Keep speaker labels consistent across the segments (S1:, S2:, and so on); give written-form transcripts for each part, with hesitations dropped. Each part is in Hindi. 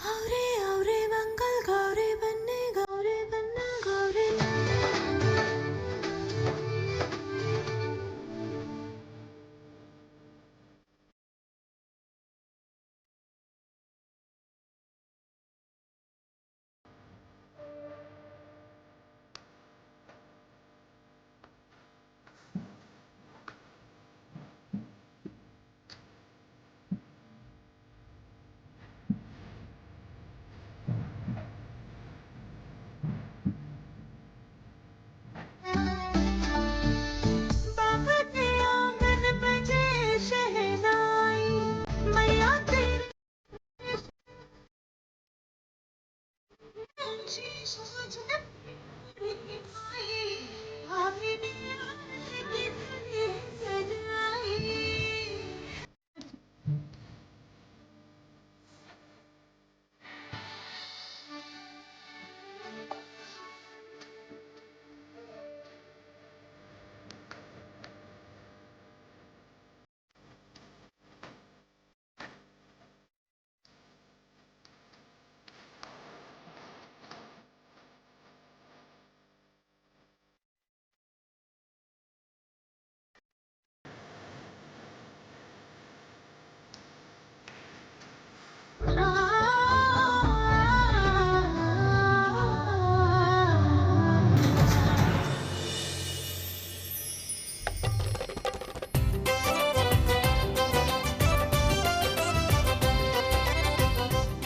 S1: औरे औरे मंगल गौरे बनने गौरे बनना गौरे। बाबा के आंगन बजे शहनाई, मैया तेरी ऊंची सोच मेरी आई, भाभी ने आरती तेरी सजाई।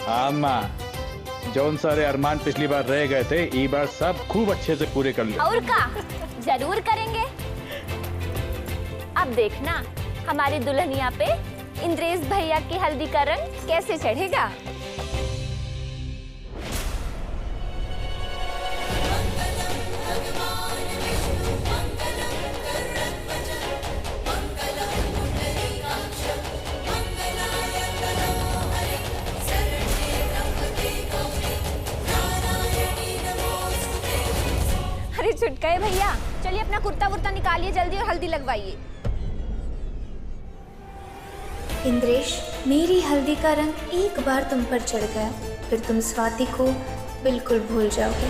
S2: हाँ माँ, जौन सारे अरमान पिछली बार रह गए थे, ई बार सब खूब अच्छे से पूरे कर लिए।
S3: और का जरूर करेंगे। अब देखना हमारी दुल्हनिया पे इंद्रेश भैया की हल्दी का रंग कैसे चढ़ेगा। अरे छुटकाए भैया, चलिए अपना कुर्ता वुर्ता निकालिए जल्दी और हल्दी लगवाइए।
S4: इंद्रेश, मेरी हल्दी का रंग एक बार तुम पर चढ़ गया, फिर तुम स्वाति को बिल्कुल भूल जाओगे।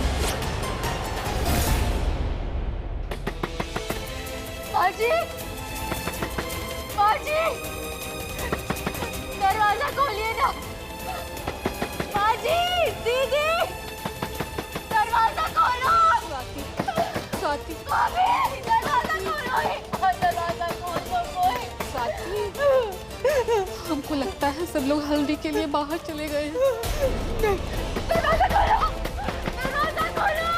S3: बाजी, बाजी, दरवाजा खोलिए ना। बाजी, दीदी, दरवाजा खोलो। स्वाति, स्वाति, दरवाजा खोलो, दरवाजा खोलो कोई।
S5: स्वाति, हमको लगता है सब लोग हल्दी के लिए बाहर चले गए हैं।
S3: दरवाजा खोलो, दरवाजा खोलो।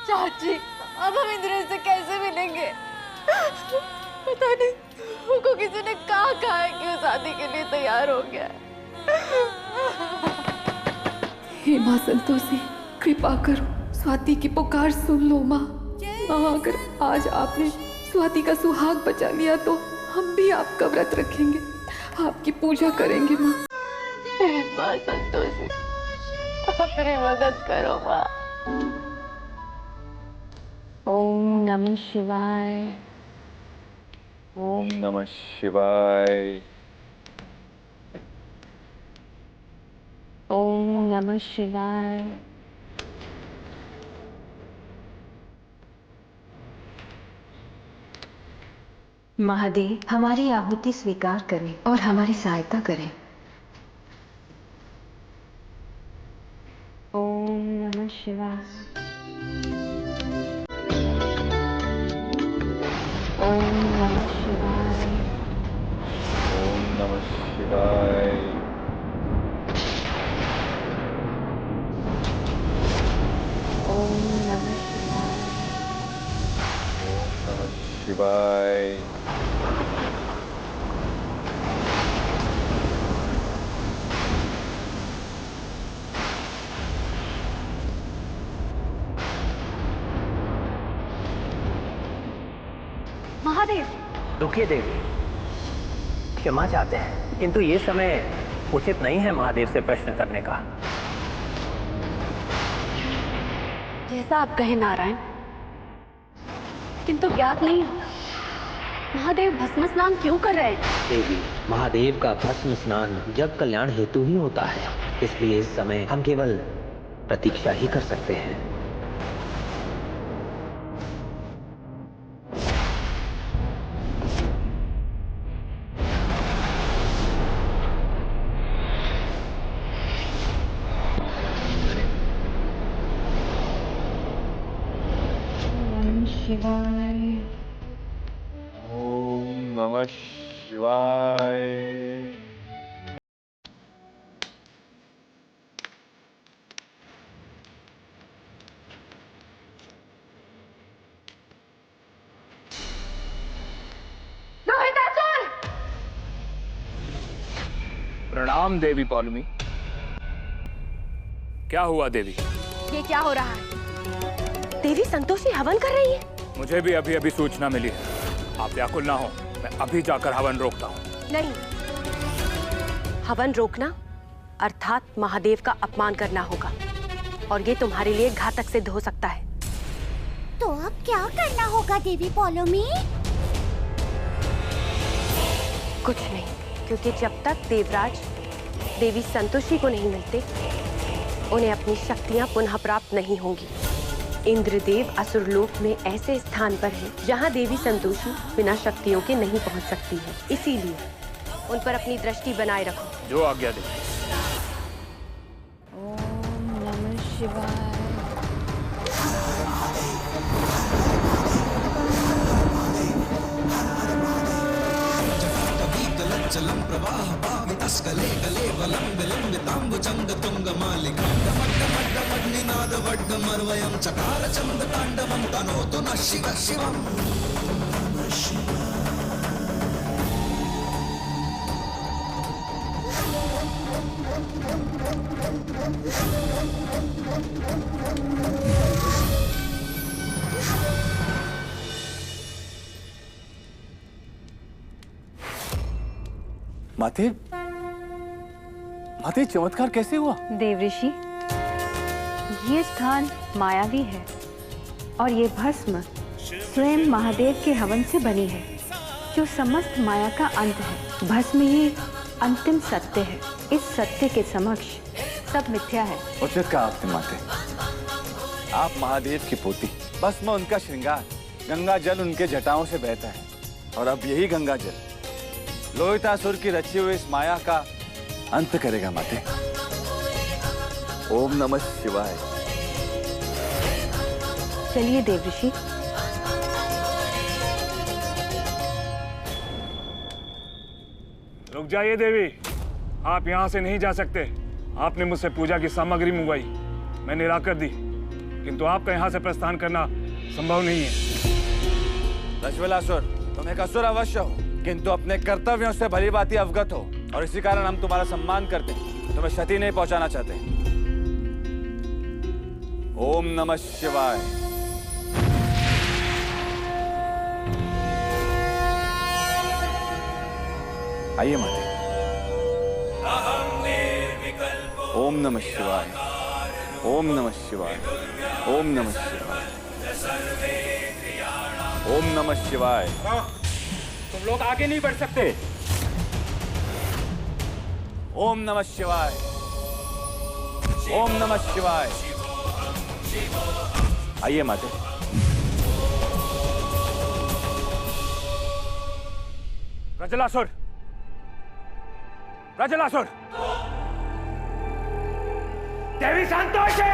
S3: चाची, अब हम इंद्रेश से कैसे मिलेंगे? पता नहीं, उनको किसी ने कहा है कि वो शादी के लिए तैयार हो गया है।
S5: हे माँ संतोषी, कृपा करो, स्वाति की पुकार सुन लो माँ। माँ, अगर आज आपने स्वाति का सुहाग बचा लिया तो हम भी आपका व्रत रखेंगे, आपकी पूजा करेंगे माँ।
S3: माँ संतोषी, आप मेरी मदद करो माँ।
S6: ओम नमः शिवाय।
S2: ओम नमः शिवाय।
S6: ओम नमः शिवाय।
S7: महादेव, हमारी आहुति स्वीकार करें और हमारी सहायता करें।
S6: ओम नमः शिवाय। ओम नमः शिवाय।
S2: ओम नमः शिवाय।
S6: ओम नमः शिवाय।
S2: ओम नमः शिवाय।
S3: महादेव,
S8: रुकिए देवी, क्षमा चाहते हैं, किंतु ये समय उचित नहीं है महादेव से प्रश्न करने का।
S5: जैसा आप कहें नारायण, किंतु ज्ञात नहीं हो, स्वाति का सुहाग बचा लिया तो हम भी आपका व्रत रखेंगे, आपकी पूजा करेंगे माँ।
S8: महादेव, कृपा करें,
S3: महादेव भस्म स्नान क्यों कर रहे हैं?
S8: देवी, महादेव का भस्म स्नान जग कल्याण हेतु ही होता है, इसलिए इस समय हम केवल प्रतीक्षा ही कर सकते हैं।
S2: ओम नमः शिवाय।
S9: प्रणाम देवी पौलमी। क्या हुआ देवी?
S3: ये क्या हो रहा है? देवी संतोषी हवन कर रही है।
S9: मुझे भी अभी अभी सूचना मिली है। आप व्याकुल ना हो, मैं अभी जाकर हवन रोकता हूँ।
S3: नहीं, हवन रोकना अर्थात महादेव का अपमान करना होगा और ये तुम्हारे लिए घातक सिद्ध हो सकता है।
S10: तो अब क्या करना होगा देवी पौलोमी?
S3: कुछ नहीं, क्योंकि जब तक देवराज देवी संतोषी को नहीं मिलते उन्हें अपनी शक्तियां पुनः प्राप्त नहीं होंगी। इंद्रदेव असुरलोक में ऐसे स्थान पर है जहां देवी संतोषी बिना शक्तियों के नहीं पहुंच सकती है, इसीलिए उन पर अपनी दृष्टि बनाए रखो।
S9: जो आज्ञा दे।
S6: ओम नमः शिवाय।
S1: चलम प्रवाह पावितस्कले कले वलं विलंबितांबुजंग तुंग मालिका डमड्डमड्डमड्निनाद वड्डमर्वयं चकार चंद तांडवं तनोतु न शिव शिवम्।
S2: माते, माते चमत्कार कैसे हुआ?
S6: देवऋषि, ये स्थान मायावी है और ये भस्म स्वयं महादेव के हवन से बनी है, जो समस्त माया का अंत है। भस्म ही अंतिम सत्य है। इस सत्य के समक्ष सब मिथ्या है।
S2: उचित कहा आपने माते। आप महादेव की पोती, भस्म उनका श्रृंगार, गंगा जल उनके जटाओं से बहता है और अब यही गंगा जल लोहितासुर की रची हुई इस माया का अंत करेगा माते। ओम नमः शिवाय।
S6: चलिए देवऋषि।
S9: रुक जाइए देवी, आप यहाँ से नहीं जा सकते। आपने मुझसे पूजा की सामग्री मंगवाई, मैंने लाकर दी, किंतु आपका यहाँ से प्रस्थान करना संभव नहीं है।
S2: लक्ष्मणासुर, तुम एक असुर अवश्य हो, किंतु अपने कर्तव्यों से भली भांति अवगत हो और इसी कारण हम तुम्हारा सम्मान करते हैं, तुम्हें क्षति नहीं पहुंचाना चाहते। ओम नमः शिवाय। आइए माते। ओम नमः शिवाय। ओम नमः शिवाय। ओम नमः शिवाय। ओम नमः शिवाय।
S9: तुम लोग आगे नहीं बढ़ सकते।
S2: ओम नमः शिवाय। ओम नमः शिवाय। आइए माते।
S9: प्रजलासुर, प्रजलासुर, देवी संतोषी!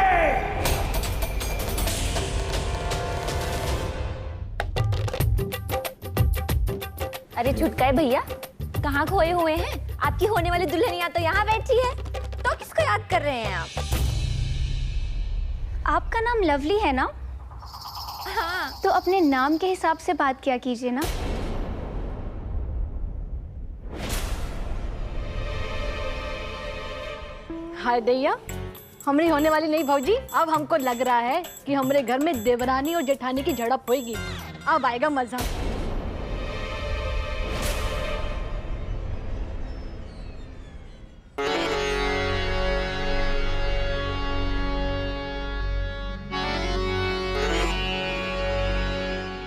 S10: अरे छुटकाए भैया, कहाँ खोए हुए हैं? आपकी होने वाली दुल्हनिया तो यहाँ बैठी है, तो किसको याद कर रहे हैं आप?
S4: आपका नाम लवली है ना?
S10: हाँ।
S4: तो अपने नाम के हिसाब से बात किया कीजिए ना।
S3: हाय दैया, हमारी होने वाली नहीं भौजी। अब हमको लग रहा है कि हमारे घर में देवरानी और जेठानी की झड़प होगी। अब आएगा मजा।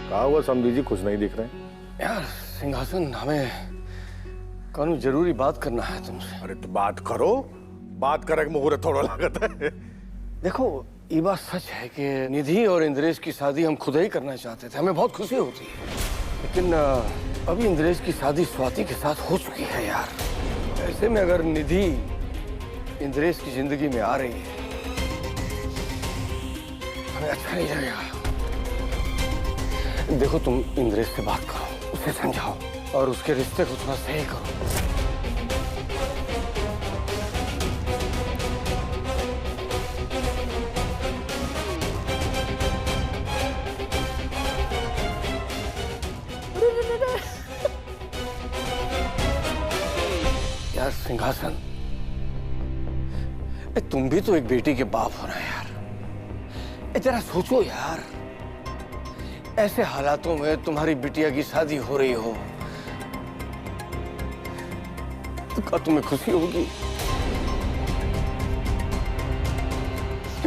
S11: कहा हुआ समझी जी, कुछ नहीं दिख रहे। यार सिंहासन, हमें कानून जरूरी बात करना है तुमसे।
S12: अरे तो बात करो, बात करे मुहूर्त थोड़ा लागत है।
S11: देखो ये बात सच है कि निधि और इंद्रेश की शादी हम खुद ही करना चाहते थे, हमें बहुत खुशी होती है, लेकिन अभी इंद्रेश की शादी स्वाति के साथ हो चुकी है यार। ऐसे में अगर निधि इंद्रेश की जिंदगी में आ रही है, हमें अच्छा नहीं लगेगा। देखो तुम इंद्रेश से बात करो, उसे समझाओ और उसके रिश्ते को थोड़ा सही करो। यार सिंहासन, तुम भी तो एक बेटी के बाप हो ना यार। जरा सोचो यार, ऐसे हालातों में तुम्हारी बिटिया की शादी हो रही हो तो क्या तुम्हें खुशी होगी?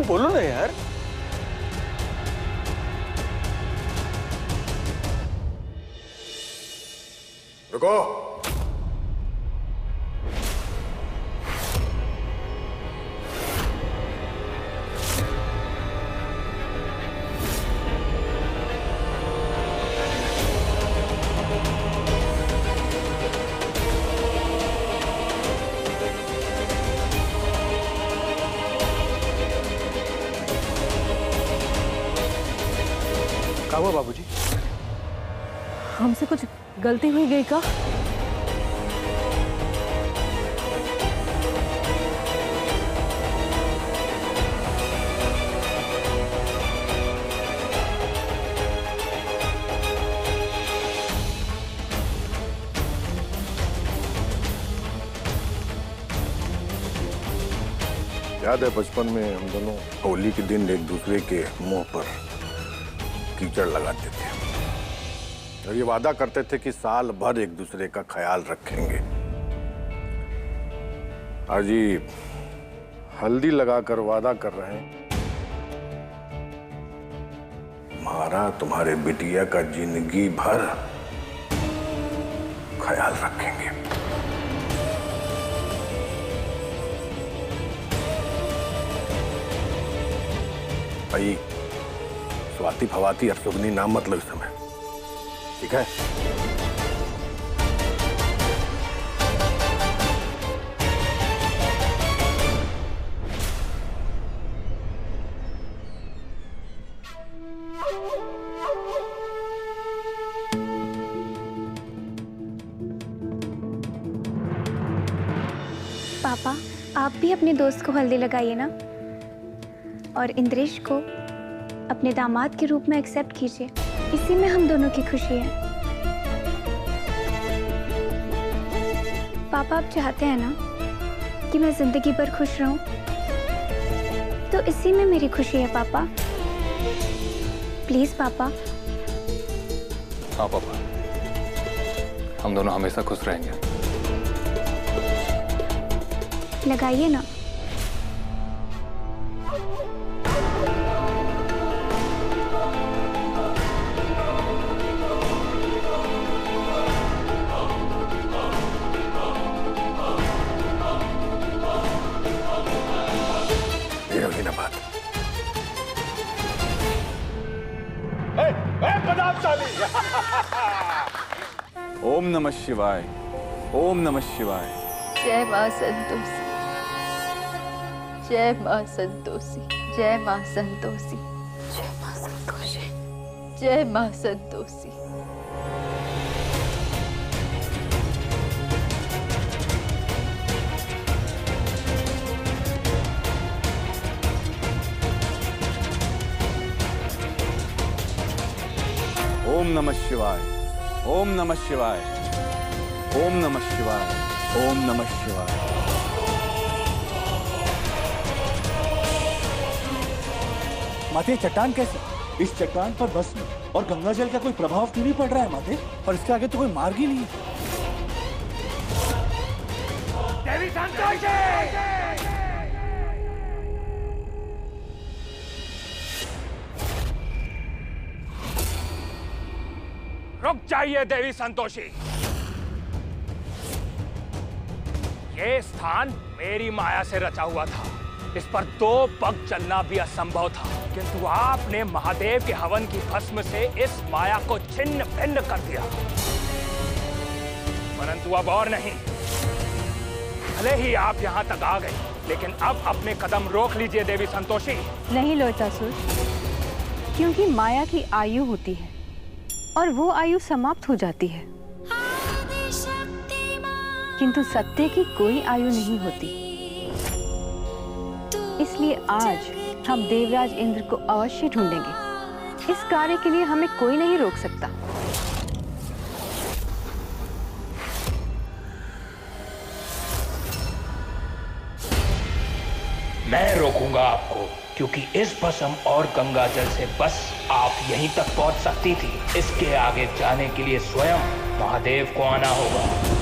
S11: बोलो ना यार।
S12: रुको।
S11: क्या हुआ बाबूजी?
S13: हमसे कुछ गलती हुई गई का?
S12: याद है बचपन में हम दोनों होली के दिन एक दूसरे के मुंह पर कीचड़ लगाते थे और ये वादा करते थे कि साल भर एक दूसरे का ख्याल रखेंगे। आज ही हल्दी लगाकर वादा कर रहे हैं, तुम्हारा तुम्हारे बिटिया का जिंदगी भर ख्याल रखेंगे। भाई स्वाति फवाती और सुगनी नाम मत लो इस समय, ठीक है?
S4: पापा, आप भी अपने दोस्त को हल्दी लगाइए ना, और इंद्रेश को अपने दामाद के रूप में एक्सेप्ट कीजिए। इसी में हम दोनों की खुशी है। पापा, आप चाहते हैं ना कि मैं जिंदगी भर खुश रहूं, तो इसी में मेरी खुशी है पापा। प्लीज पापा।
S14: हाँ पापा, हम दोनों हमेशा खुश रहेंगे।
S4: लगाइए ना।
S2: ओम नमः शिवाय, ओम नमः शिवाय।
S5: जय मां संतोषी, जय मां संतोषी, जय मां संतोषी, जय मां संतोषी, जय मां संतोषी।
S2: ओम नमः शिवाय, ओम नमः शिवाय, ओम नमः शिवाय, ओम नमः शिवाय।
S15: माते चट्टान कैसे? इस चट्टान पर भस्म और गंगाजल का कोई प्रभाव क्यों नहीं पड़ रहा है माते? और इसके आगे तो कोई मार्ग ही नहीं है।
S16: देवी संतोषी!
S9: रुक जाइए देवी संतोषी। ये स्थान मेरी माया से रचा हुआ था। इस पर 2 पग चलना भी असंभव था, किंतु आपने महादेव के हवन की भस्म से इस माया को छिन्न भिन्न कर दिया। परंतु अब और नहीं। भले ही आप यहाँ तक आ गए, लेकिन अब अपने कदम रोक लीजिए देवी संतोषी।
S6: नहीं लोहितासुर, क्योंकि माया की आयु होती है और वो आयु समाप्त हो जाती है, किंतु सत्य की कोई आयु नहीं होती। इसलिए आज हम देवराज इंद्र को अवश्य ढूंढेंगे। इस कार्य के लिए हमें कोई नहीं रोक सकता।
S17: मैं रोकूंगा आपको, क्योंकि इस भस्म और गंगा जल से बस आप यहीं तक पहुंच सकती थी। इसके आगे जाने के लिए स्वयं महादेव को आना होगा।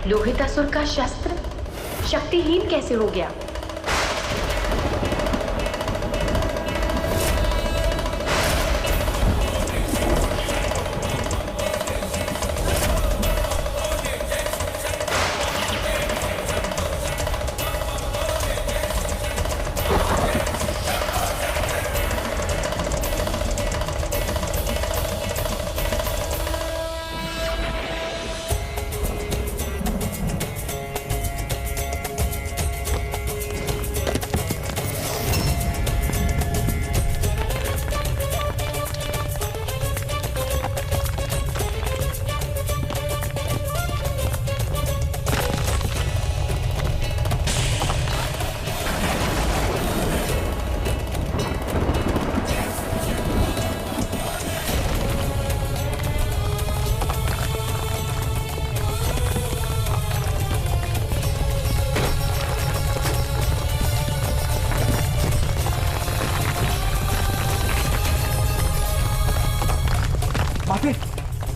S3: लोहितासुर का शस्त्र शक्तिहीन कैसे हो गया?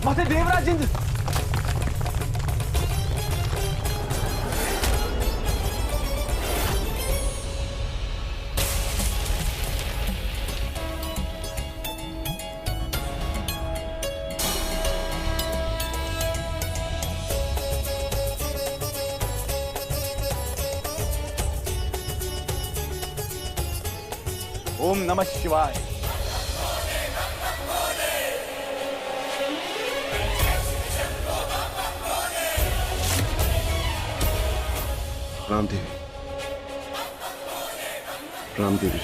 S15: माते देवराज इंद्र!
S2: ओम नमः शिवाय।
S18: रामदेवी, रामदेवी।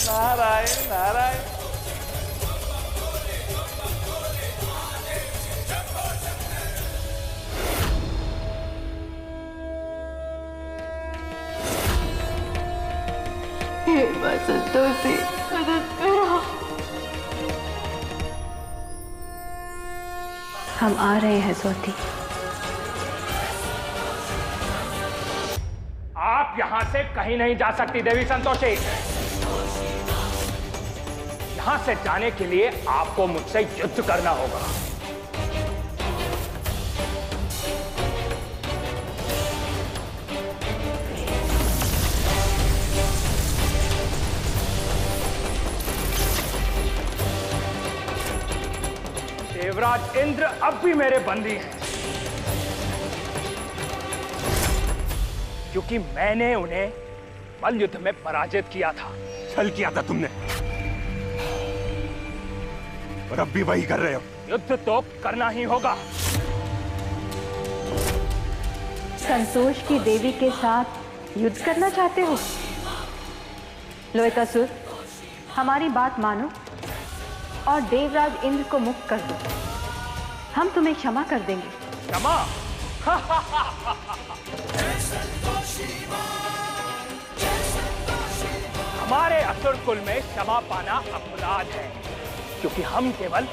S2: नारायण नारायण।
S5: हे मां संतोषी, मदद करो।
S6: हम आ रहे हैं स्वाति।
S9: आप यहाँ से कहीं नहीं जा सकती देवी संतोषी। यहाँ से जाने के लिए आपको मुझसे युद्ध करना होगा। देवराज इंद्र अब भी मेरे बंदी हैं, क्योंकि मैंने उन्हें मल्ल युद्ध में पराजित किया था।
S19: छल किया था तुमने, और अब भी वही कर रहे हो।
S9: युद्ध तो करना ही होगा।
S6: संतोष की देवी के साथ युद्ध करना चाहते हो? लोहितासुर, हमारी बात मानो और देवराज इंद्र को मुक्त कर दो। हम तुम्हें क्षमा कर देंगे।
S9: क्षमा? हमारे असुर कुल में क्षमा पाना अपराध है, क्योंकि हम केवल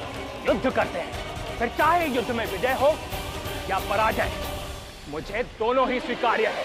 S9: युद्ध करते हैं। फिर चाहे युद्ध में विजय हो या पराजय, मुझे दोनों ही स्वीकार्य है।